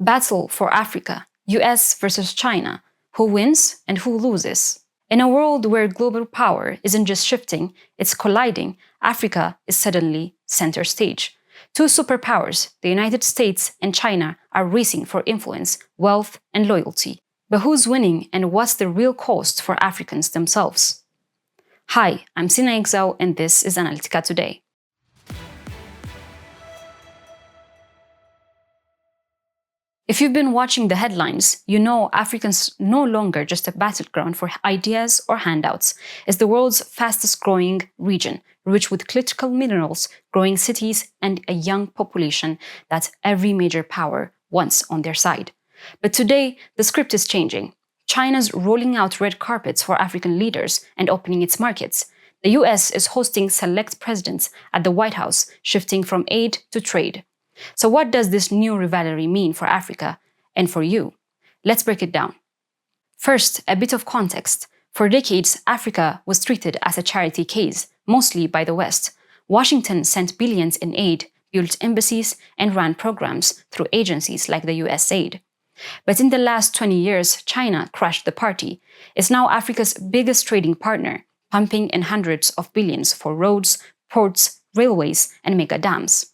Battle for Africa, US versus China. Who wins and who loses? In a world where global power isn't just shifting, it's colliding, Africa is suddenly center stage. Two superpowers, the United States and China, are racing for influence, wealth, and loyalty. But who's winning and what's the real cost for Africans themselves? Hi, I'm Sina Exau and this is Analytica Today. If you've been watching the headlines, you know Africa's no longer just a battleground for ideas or handouts. It's the world's fastest growing region, rich with critical minerals, growing cities, and a young population that every major power wants on their side. But today, the script is changing. China's rolling out red carpets for African leaders and opening its markets. The US is hosting select presidents at the White House, shifting from aid to trade. So what does this new rivalry mean for Africa and for you? Let's break it down. First, a bit of context. For decades, Africa was treated as a charity case, mostly by the West. Washington sent billions in aid, built embassies, and ran programs through agencies like the USAID. But in the last 20 years, China crashed the party. It's now Africa's biggest trading partner, pumping in hundreds of billions for roads, ports, railways, and mega dams.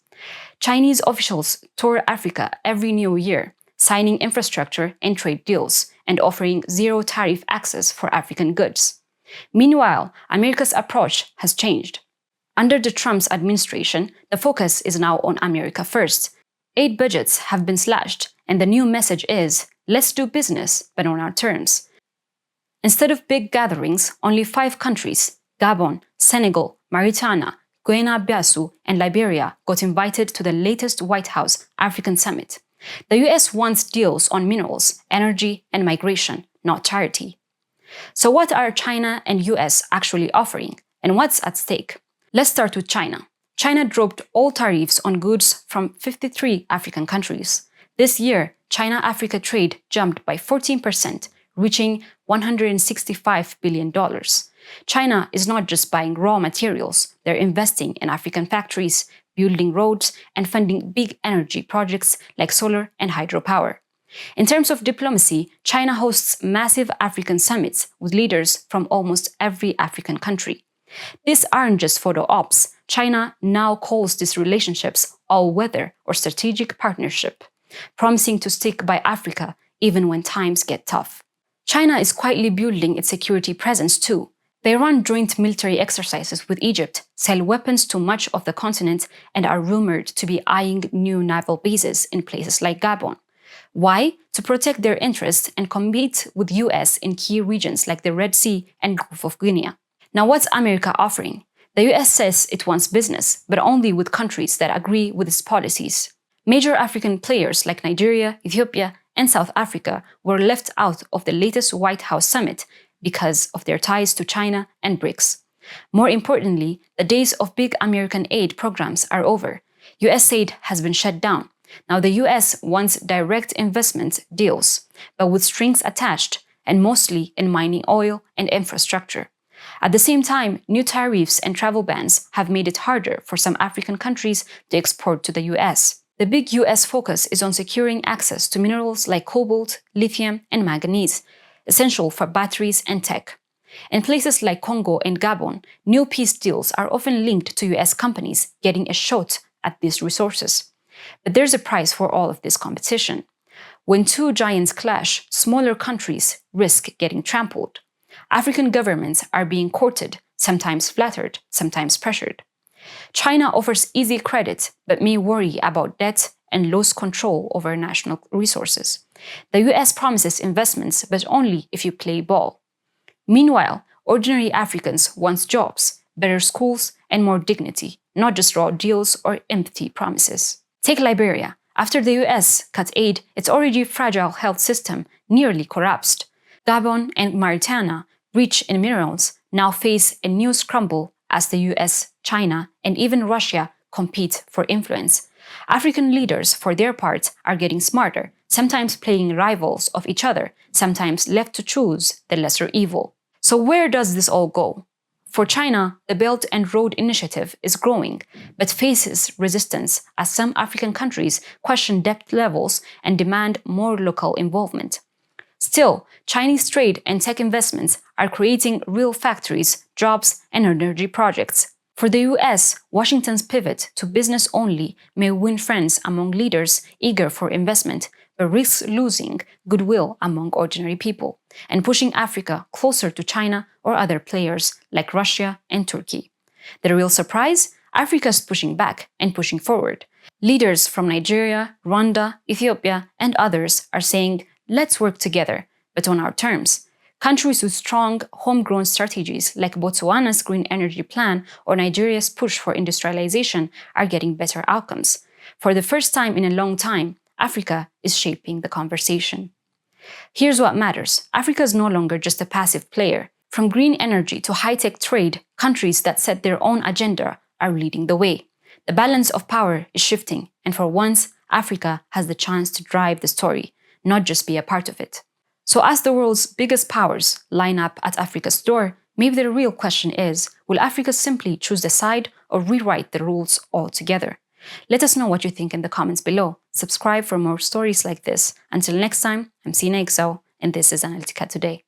Chinese officials tour Africa every new year, signing infrastructure and trade deals, and offering zero tariff access for African goods. Meanwhile, America's approach has changed. Under the Trump's administration, the focus is now on America first. Aid budgets have been slashed, and the new message is, let's do business, but on our terms. Instead of big gatherings, only 5 countries, Gabon, Senegal, Mauritania, Guinea-Bissau, and Liberia got invited to the latest White House African Summit. The US wants deals on minerals, energy, and migration, not charity. So what are China and US actually offering, and what's at stake? Let's start with China. China dropped all tariffs on goods from 53 African countries. This year, China-Africa trade jumped by 14%, reaching $165 billion. China is not just buying raw materials, they're investing in African factories, building roads, and funding big energy projects like solar and hydropower. In terms of diplomacy, China hosts massive African summits with leaders from almost every African country. These aren't just photo ops. China now calls these relationships all-weather or strategic partnership, promising to stick by Africa even when times get tough. China is quietly building its security presence too. They run joint military exercises with Egypt, sell weapons to much of the continent, and are rumored to be eyeing new naval bases in places like Gabon. Why? To protect their interests and compete with US in key regions like the Red Sea and Gulf of Guinea. Now what's America offering? The US says it wants business, but only with countries that agree with its policies. Major African players like Nigeria, Ethiopia, and South Africa were left out of the latest White House summit because of their ties to China and BRICS. More importantly, the days of big American aid programs are over. USAID has been shut down. Now the US wants direct investment deals, but with strings attached, and mostly in mining oil and infrastructure. At the same time, new tariffs and travel bans have made it harder for some African countries to export to the US. The big US focus is on securing access to minerals like cobalt, lithium, and manganese, essential for batteries and tech. In places like Congo and Gabon, new peace deals are often linked to US companies getting a shot at these resources. But there's a price for all of this competition. When two giants clash, smaller countries risk getting trampled. African governments are being courted, sometimes flattered, sometimes pressured. China offers easy credit, but may worry about debt and lose control over national resources. The US promises investments, but only if you play ball. Meanwhile, ordinary Africans want jobs, better schools, and more dignity, not just raw deals or empty promises. Take Liberia. After the US cut aid, its already fragile health system nearly collapsed. Gabon and Mauritania, rich in minerals, now face a new scramble as the US, China, and even Russia compete for influence. African leaders, for their part, are getting smarter, sometimes playing rivals of each other, sometimes left to choose the lesser evil. So where does this all go? For China, the Belt and Road Initiative is growing, but faces resistance as some African countries question debt levels and demand more local involvement. Still, Chinese trade and tech investments are creating real factories, jobs, and energy projects. For the US, Washington's pivot to business only may win friends among leaders eager for investment, but risks losing goodwill among ordinary people and pushing Africa closer to China or other players like Russia and Turkey. The real surprise? Africa is pushing back and pushing forward. Leaders from Nigeria, Rwanda, Ethiopia, and others are saying, let's work together, but on our terms. Countries with strong, homegrown strategies like Botswana's green energy plan or Nigeria's push for industrialization are getting better outcomes. For the first time in a long time, Africa is shaping the conversation. Here's what matters. Africa is no longer just a passive player. From green energy to high-tech trade, countries that set their own agenda are leading the way. The balance of power is shifting, and for once, Africa has the chance to drive the story, not just be a part of it. So as the world's biggest powers line up at Africa's door, maybe the real question is, will Africa simply choose a side or rewrite the rules altogether? Let us know what you think in the comments below. Subscribe for more stories like this. Until next time, I'm Sina Ixo, and this is Analytica Today.